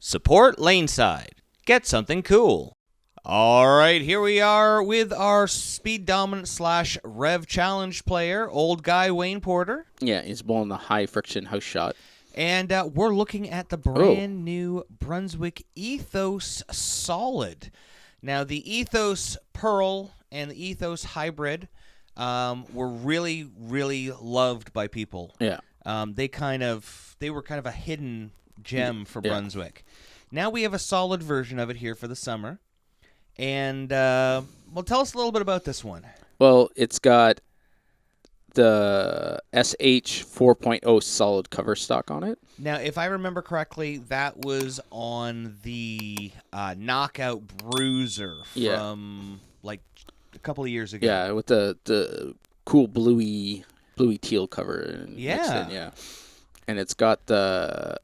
Support LaneSide. Get something cool. All right, here we are with our speed dominant / rev challenge player, old guy Wayne Porter. Yeah, he's bowling the high friction house shot. And we're looking at the brand new Brunswick Ethos Solid. Now, the Ethos Pearl and the Ethos Hybrid were really, really loved by people. Yeah. They were kind of a hidden gem for Brunswick. Now we have a solid version of it here for the summer. And, well, tell us a little bit about this one. Well, it's got the SH 4.0 solid cover stock on it. Now, if I remember correctly, that was on the Knockout Bruiser from, like, a couple of years ago. Yeah, with the cool bluey teal cover. Yeah. And it's got the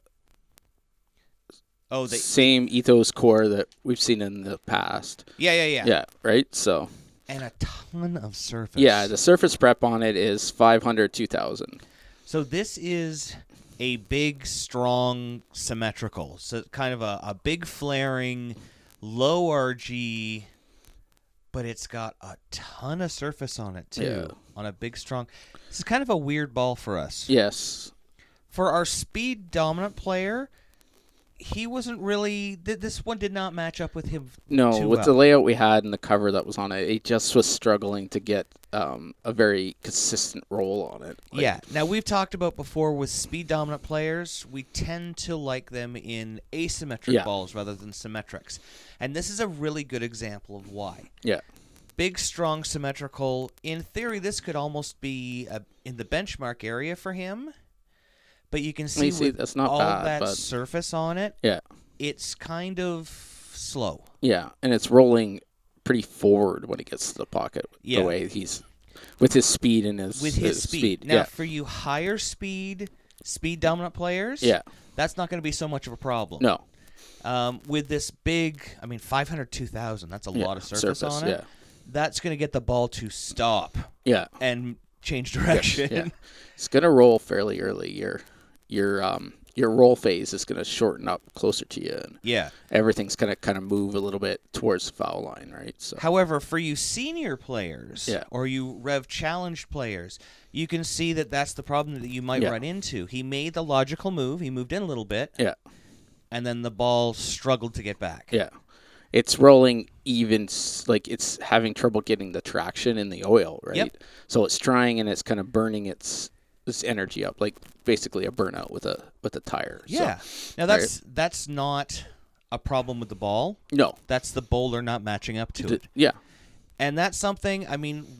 same ethos core that we've seen in the past. Yeah. Yeah, right? So. And a ton of surface. Yeah, the surface prep on it is 500, 2,000. So this is a big, strong symmetrical. So kind of a big flaring, low RG, but it's got a ton of surface on it, too. Yeah. On a big, strong. This is kind of a weird ball for us. Yes. For our speed dominant player, he wasn't really. This one did not match up with him. No, with the layout we had and the cover that was on it, it just was struggling to get a very consistent roll on it. Yeah. Now, we've talked about before with speed dominant players, we tend to like them in asymmetric balls rather than symmetrics. And this is a really good example of why. Yeah. Big, strong, symmetrical. In theory, this could almost be in the benchmark area for him. But you can see with that's not all bad, that surface on it, it's kind of slow. Yeah, and it's rolling pretty forward when he gets to the pocket. The way he's with his speed and his speed. Now, for you higher speed dominant players, that's not going to be so much of a problem. No. With this big, 500, 2,000, that's a lot of surface on it. Yeah. That's going to get the ball to stop. Yeah. And change direction. Yeah. It's going to roll fairly early. Your roll phase is going to shorten up closer to you. And everything's going to kind of move a little bit towards the foul line, right? So. However, for you senior players or you rev challenged players, you can see that that's the problem that you might run into. He made the logical move. He moved in a little bit. Yeah. And then the ball struggled to get back. Yeah. It's rolling even, like it's having trouble getting the traction in the oil, right? Yep. So it's trying and it's kind of burning its energy up, like basically a burnout with a tire. Yeah. So, now that's not a problem with the ball. No. That's the bowler not matching up to it. Yeah. And that's something,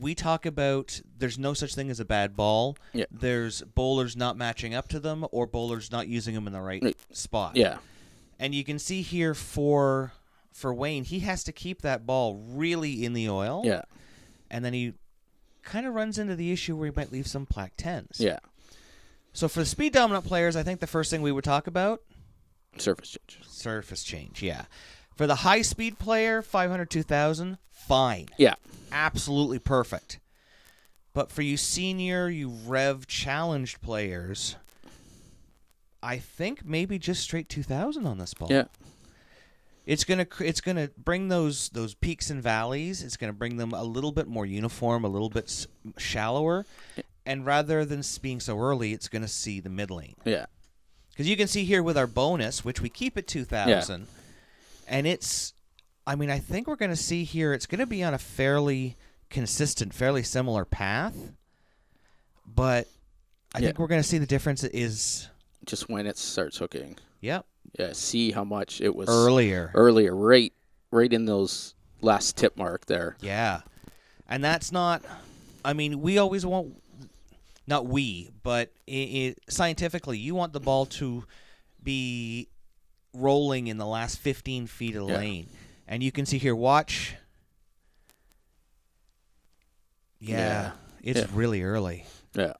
we talk about there's no such thing as a bad ball. Yeah. There's bowlers not matching up to them or bowlers not using them in the right spot. Yeah. And you can see here for Wayne, he has to keep that ball really in the oil. Yeah. And then he kind of runs into the issue where he might leave some plaque 10s. Yeah. So for the speed dominant players, I think the first thing we would talk about, surface change. Surface change, yeah. For the high speed player, 500, 2,000, fine. Yeah. Absolutely perfect. But for you senior, you rev challenged players, I think maybe just straight 2,000 on this ball. Yeah. It's gonna bring those peaks and valleys. It's gonna bring them a little bit more uniform, a little bit shallower, and rather than being so early, it's gonna see the mid lane. Yeah. Because you can see here with our bonus, which we keep at 2,000, and it's, I think we're gonna see here it's gonna be on a fairly consistent, fairly similar path, but I think we're gonna see the difference is just when it starts hooking. Yep. Yeah, see how much it was earlier, right in those last tip mark there. Yeah, and that's not. We always want, not we, but scientifically, you want the ball to be rolling in the last 15 feet of the lane, and you can see here. Watch. Yeah. It's really early. Yeah.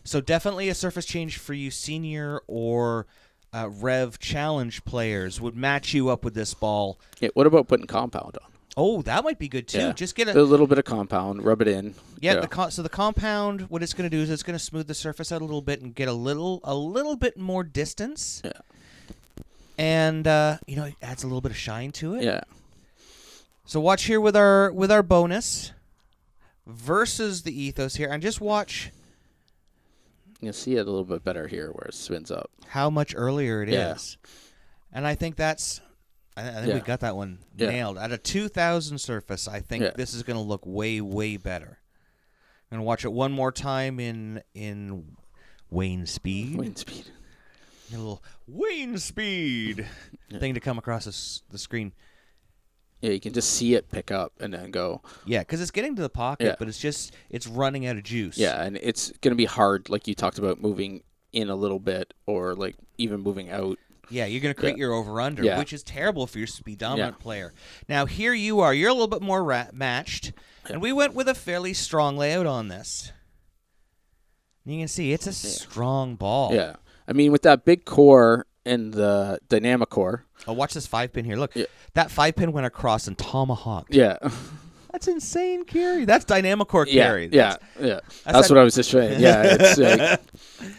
So definitely a surface change for you senior or rev challenge players would match you up with this ball. Yeah, what about putting compound on? Oh, that might be good too. Yeah. Just get a little bit of compound, rub it in. Yeah, so the compound, what it's going to do is it's going to smooth the surface out a little bit and get a little bit more distance. Yeah. And it adds a little bit of shine to it. Yeah. So watch here with our bonus versus the Ethos here, and just watch. You'll see it a little bit better here where it spins up. How much earlier it is. And I think that's. I think we got that one nailed. At a 2000 surface, I think this is going to look way, way better. I'm going to watch it one more time in Wane speed. Wane speed. A little Wane speed thing to come across the screen. Yeah, you can just see it pick up and then go. Yeah, because it's getting to the pocket, but it's running out of juice. Yeah, and it's going to be hard, like you talked about, moving in a little bit or like even moving out. Yeah, you're going to create your over-under, which is terrible for your speed-dominant player. Now, here you are. You're a little bit more matched, and we went with a fairly strong layout on this. And you can see it's a strong ball. Yeah. I mean, with that big core and the dynamic core. Oh, watch this 5-pin here. Look, that 5-pin went across and tomahawked. Yeah. That's insane carry. That's dynamic core carry. That's what I was just saying. Yeah, it's like,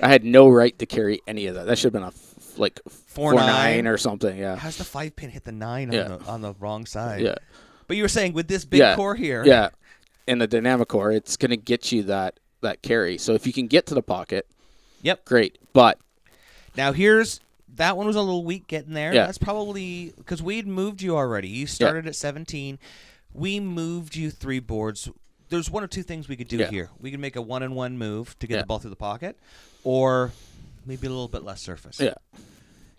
I had no right to carry any of that. That should have been a 4-9 or something. Yeah. How's the 5-pin hit the 9 on the wrong side? Yeah. But you were saying with this big core here. Yeah. And the dynamic core, it's going to get you that carry. So if you can get to the pocket, great. But now that one was a little weak getting there. That's probably because we'd moved you already. You started at 17. We moved you 3 boards. There's one or two things we could do here. We could make a 1-and-1 move to get the ball through the pocket, or maybe a little bit less surface. Yeah.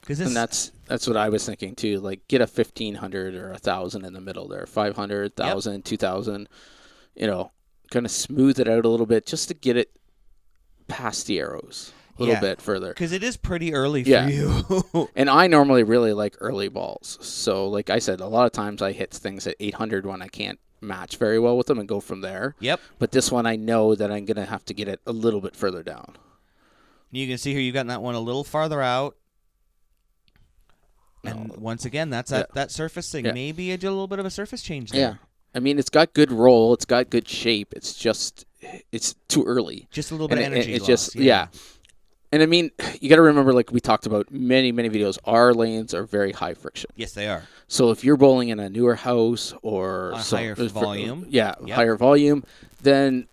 And that's what I was thinking too. Like get a 1,500 or 1,000 in the middle there. 500, 1,000, 2,000. Kind of smooth it out a little bit just to get it past the arrows a little bit further. Because it is pretty early for you. And I normally really like early balls. So like I said, a lot of times I hit things at 800 when I can't match very well with them and go from there. Yep. But this one I know that I'm going to have to get it a little bit further down. You can see here you've gotten that one a little farther out. And once again, that's that surface thing. Maybe you did a little bit of a surface change there. Yeah. I mean, it's got good roll. It's got good shape. It's just, it's too early. Just a little bit of energy it's loss. Just, And I mean, you got to remember, like we talked about many, many videos, our lanes are very high friction. Yes, they are. So if you're bowling in a newer house or higher volume. Higher volume, then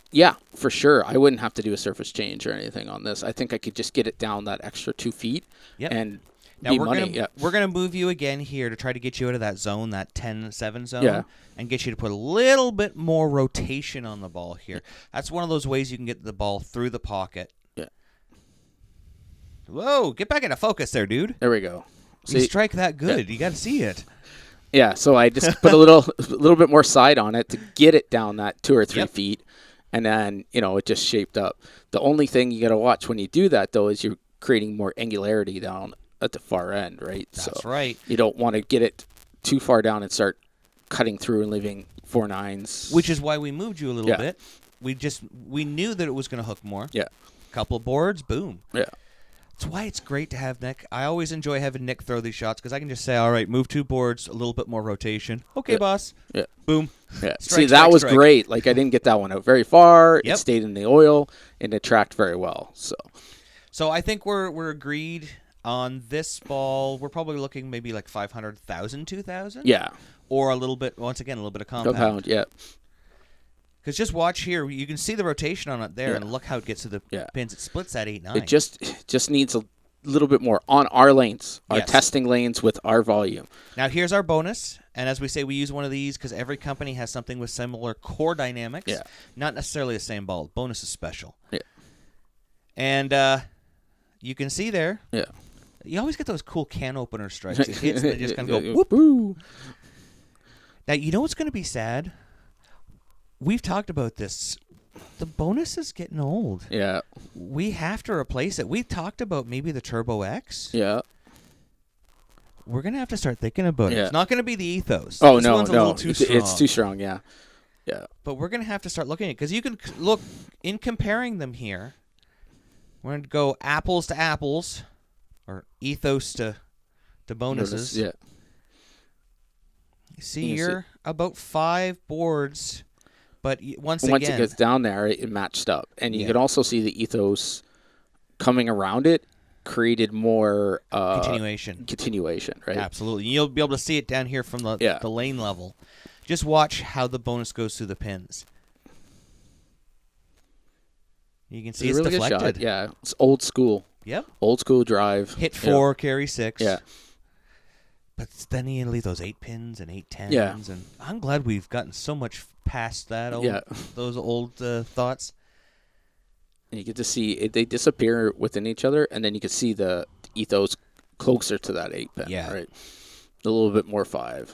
for sure. I wouldn't have to do a surface change or anything on this. I think I could just get it down that extra 2 feet and now we're gonna move you again here to try to get you out of that zone, that 10-7 zone, and get you to put a little bit more rotation on the ball here. That's one of those ways you can get the ball through the pocket. Yeah. Whoa! Get back into focus there, dude. There we go. You strike that good. You got to see it. Yeah. So I just put a little bit more side on it to get it down that 2 or 3 feet, and then it just shaped up. The only thing you got to watch when you do that though is you're creating more angularity down at the far end, right? That's right. You don't want to get it too far down and start cutting through and leaving 4-9s. Which is why we moved you a little bit. We knew that it was going to hook more. Yeah. Couple boards, boom. Yeah. That's why it's great to have Nick. I always enjoy having Nick throw these shots because I can just say, all right, move 2 boards, a little bit more rotation. Okay, boss. Yeah. Boom. Yeah. See, that was great. Like, I didn't get that one out very far. It stayed in the oil, and it tracked very well. So I think we're agreed on this ball. We're probably looking maybe like 500,000, 2,000. Yeah. Or a little bit, once again, a little bit of compound. Compound, yeah. Because just watch here. You can see the rotation on it there, and look how it gets to the pins. It splits at 8-9. It just needs a little bit more on our lanes, our testing lanes with our volume. Now, here's our bonus. And as we say, we use one of these because every company has something with similar core dynamics. Yeah. Not necessarily the same ball. Bonus is special. Yeah. And you can see there. Yeah. You always get those cool can opener strikes. It hits and they just kind of go whoop. Woo. Now, you know what's going to be sad? We've talked about this. The bonus is getting old. Yeah. We have to replace it. We talked about maybe the Turbo X. Yeah. We're going to have to start thinking about it. It's not going to be the Ethos. Oh, this one's a little too strong. It's too strong, yeah. Yeah. But we're going to have to start looking at it because you can look in comparing them here. We're going to go apples to apples or Ethos to bonuses. Yeah. You see here about 5 boards. But once it gets down there, it matched up. And you can also see the Ethos coming around it created more continuation, right? Absolutely. You'll be able to see it down here from the lane level. Just watch how the bonus goes through the pins. You can see it's really deflected. Good shot. Yeah, it's old school. Yep. Old school drive. Hit 4, carry 6. Yeah. But then you leave those 8 pins and 8 tens. Yeah. And I'm glad we've gotten so much past that. Those old thoughts. And you get to see they disappear within each other, and then you can see the ethos closer to that 8 pin. Yeah. Right. A little bit more 5.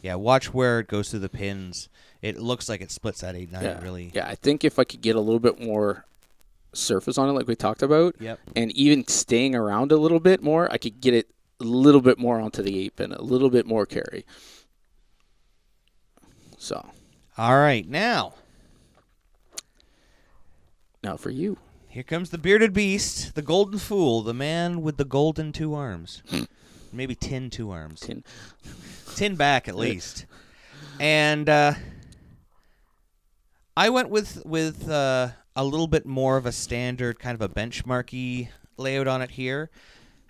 Yeah. Watch where it goes through the pins. It looks like it splits that 8-9 really. Yeah. I think if I could get a little bit more surface on it, like we talked about, and even staying around a little bit more, I could get it a little bit more onto the 8 pin, a little bit more carry. So. All right. Now for you. Here comes the bearded beast, the golden fool, the man with the golden 2 arms. Maybe tin 2 arms. Tin back, at least. And I went with a little bit more of a standard, kind of a benchmarky layout on it here.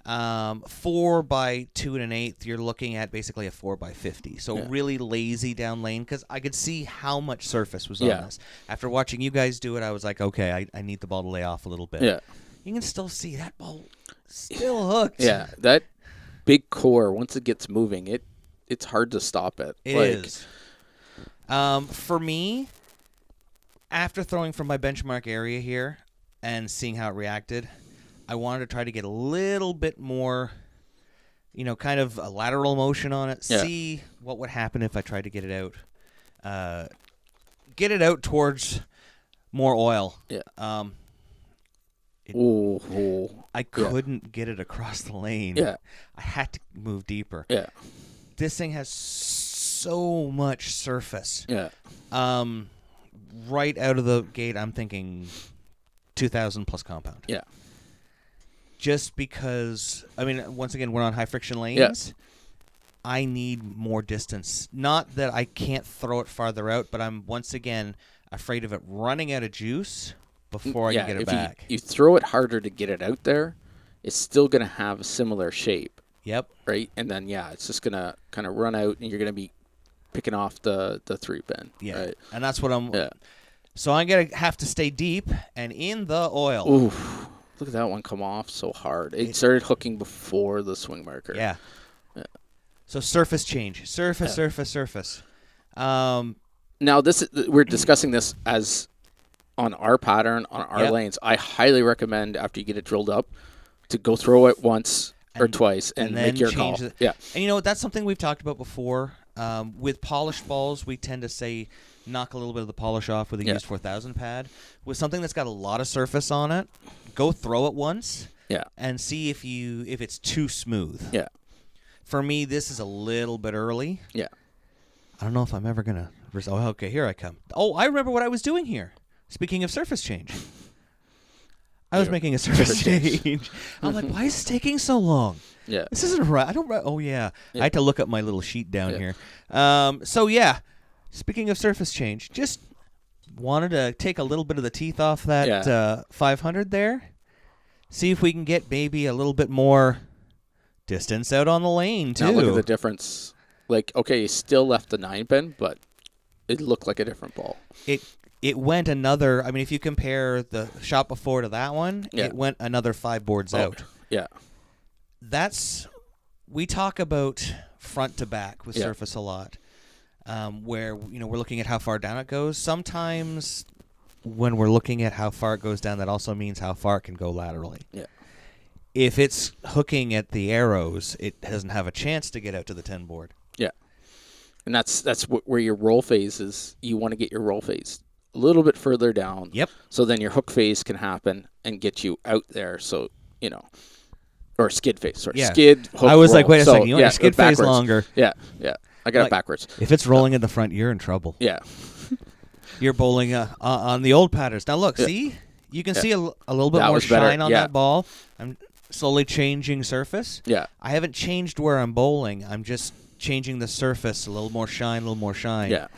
4 by 2 1/8, you're looking at basically a 4 by 50. So really lazy down lane, because I could see how much surface was on this. After watching you guys do it, I was like, okay, I need the ball to lay off a little bit. Yeah. You can still see that ball still hooked. Yeah, that big core, once it gets moving, it's hard to stop it. It is. For me, after throwing from my benchmark area here and seeing how it reacted, I wanted to try to get a little bit more, kind of a lateral motion on it. Yeah. See what would happen if I tried to get it out towards more oil. Yeah. I couldn't get it across the lane. Yeah. I had to move deeper. Yeah. This thing has so much surface. Yeah. Right out of the gate, I'm thinking 2,000 plus compound. Yeah. Just because, once again, we're on high friction lanes. Yeah. I need more distance. Not that I can't throw it farther out, but I'm, once again, afraid of it running out of juice before I can get it back. You throw it harder to get it out there, it's still going to have a similar shape. Yep. Right? And then, it's just going to kind of run out, and you're going to be picking off the 3 pin. Yeah. Right? And that's what I'm... Yeah. So I'm going to have to stay deep and in the oil. Oof. Look at that one come off so hard. It started hooking before the swing marker. Yeah. So surface change. Surface. Now, we're discussing this as on our pattern, on our lanes. I highly recommend, after you get it drilled up, to go throw it once or twice and make your call. Yeah. And that's something we've talked about before. With polished balls, we tend to say knock a little bit of the polish off with a used 4000 pad. With something that's got a lot of surface on it, go throw it once and see if it's too smooth. Yeah. For me, this is a little bit early. Yeah. I don't know if I'm ever going to... Oh, okay, here I come. Oh, I remember what I was doing here. Speaking of surface change. I was making a surface change. I'm like, why is this taking so long? Yeah. This isn't right. Oh, yeah. I had to look up my little sheet down here. Speaking of surface change, just wanted to take a little bit of the teeth off that 500 there. See if we can get maybe a little bit more distance out on the lane, too. Now look at the difference. Like, okay, you still left the 9 pin, but it looked like a different ball. It went another... if you compare the shot before to that one, it went another 5 boards out. Yeah. We talk about front to back with surface a lot, where we're looking at how far down it goes. Sometimes when we're looking at how far it goes down, that also means how far it can go laterally. Yeah. If it's hooking at the arrows, it doesn't have a chance to get out to the 10 board. Yeah. And that's where your roll phase is. You want to get your roll phase a little bit further down. Yep. So then your hook phase can happen and get you out there. So, or skid phase. Sorry. Yeah. Skid, hook, I was roll. like, wait a second. You want your skid phase longer? Yeah. I got it backwards. If it's rolling in the front, you're in trouble. Yeah. You're bowling on the old patterns. Now, look, see? You can see a little bit more shine on that ball. I'm slowly changing surface. Yeah. I haven't changed where I'm bowling. I'm just changing the surface. A little more shine, a little more shine. Yeah.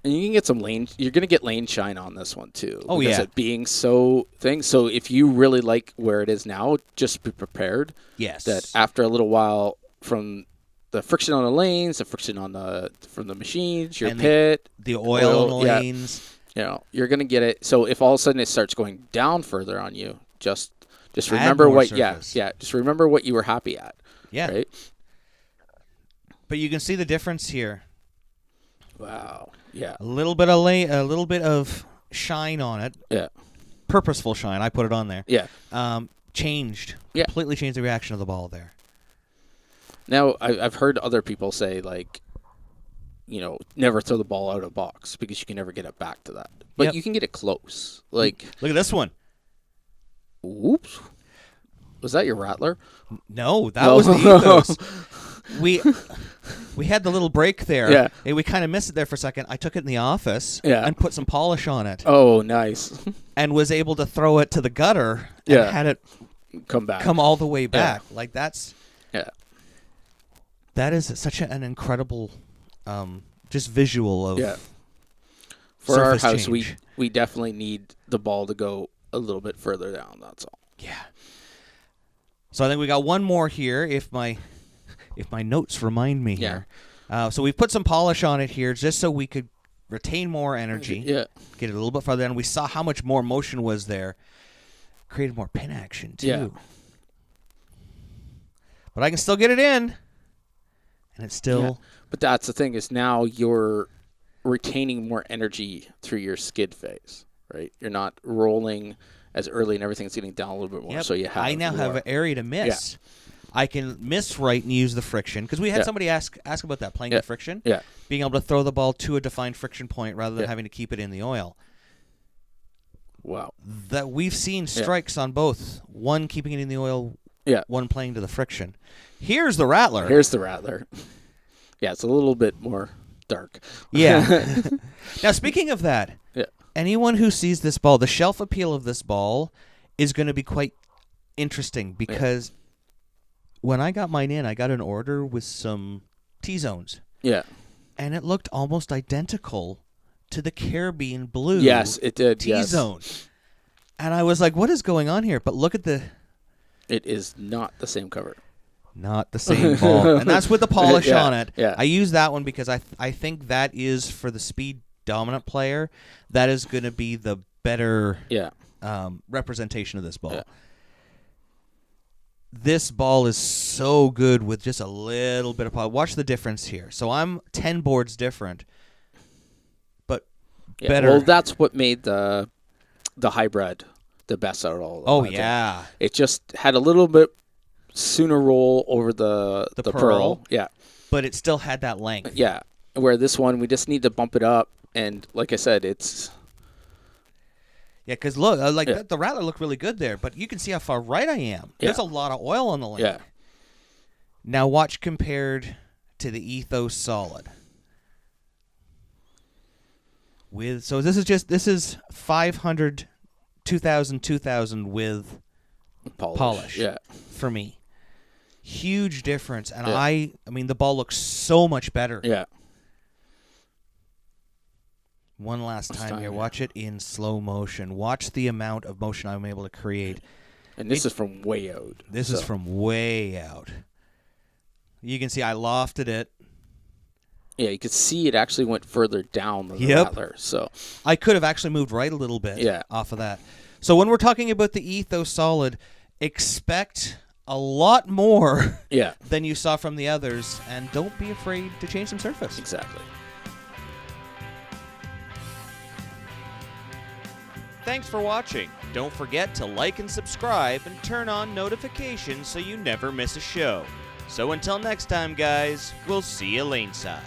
And you can get some lane. You're going to get lane shine on this one too. Oh, because yeah. it being so thing. So if you really like where it is now, just be prepared. Yes. That after a little while, from the friction on the lanes, the friction on from the machines, your and pit, the oil on the lanes. You're going to get it. So if all of a sudden it starts going down further on you, just remember what. Surface. Yeah. Just remember what you were happy at. Yeah. Right. But you can see the difference here. Wow. Yeah. A little bit of shine on it. Yeah. Purposeful shine. I put it on there. Yeah. Changed. Yeah. Completely changed the reaction of the ball there. Now, I've heard other people say, like, never throw the ball out of box because you can never get it back to that. But you can get it close. Like, look at this one. Whoops. Was that your rattler? No, that was the Ethos. We had the little break there. Yeah. And we kind of missed it there for a second. I took it in the office and put some polish on it. Oh, nice. And was able to throw it to the gutter and had it come all the way back. Yeah. Like that is such an incredible just visual of For our house, we definitely need the ball to go a little bit further down, that's all. Yeah. So I think we got one more here if my notes remind me here. So we've put some polish on it here just so we could retain more energy. Yeah. Get it a little bit farther down. We saw how much more motion was there. Created more pin action too. Yeah. But I can still get it in. And it's still... Yeah. But that's the thing is now you're retaining more energy through your skid phase, right? You're not rolling as early and everything's getting down a little bit more. Yep. So you have I now have an area to miss. Yeah. I can miss right and use the friction. Because we had somebody ask about that, playing the friction. Yeah. Being able to throw the ball to a defined friction point rather than having to keep it in the oil. Wow. That we've seen strikes on both. One keeping it in the oil, one playing to the friction. Here's the rattler. Yeah, it's a little bit more dark. Yeah. Now, speaking of that, anyone who sees this ball, the shelf appeal of this ball is going to be quite interesting because when I got mine in, I got an order with some T-zones. Yeah. And it looked almost identical to the Caribbean Blue. Yes, it did. T-zone. Yes. And I was like, what is going on here? But look at the... It is not the same cover. Not the same ball. And that's with the polish on it. Yeah. I use that one because I think that is for the speed dominant player. That is going to be the better representation of this ball. Yeah. This ball is so good with just a little bit of polish. Watch the difference here. So I'm 10 boards different, but better. Well, that's what made the hybrid the best out of all. Oh, yeah. It just had a little bit sooner roll over the pearl. Yeah. But it still had that length. Yeah. Where this one, we just need to bump it up. And like I said, it's... Yeah, because look, the rattler looked really good there, but you can see how far right I am. There's a lot of oil on the lane. Yeah. Now watch compared to the Ethos Solid. So this is 500, 2000 with polish for me. Huge difference, and I mean the ball looks so much better. Yeah. One last time here. Watch it in slow motion. Watch the amount of motion I'm able to create. And this is from way out. This is from way out. You can see I lofted it. Yeah, you could see it actually went further down than the rattler. So I could have actually moved right a little bit off of that. So when we're talking about the Ethos Solid, expect a lot more than you saw from the others, and don't be afraid to change some surface. Exactly. Thanks for watching. Don't forget to like and subscribe and turn on notifications so you never miss a show. So until next time, guys, we'll see you laneside.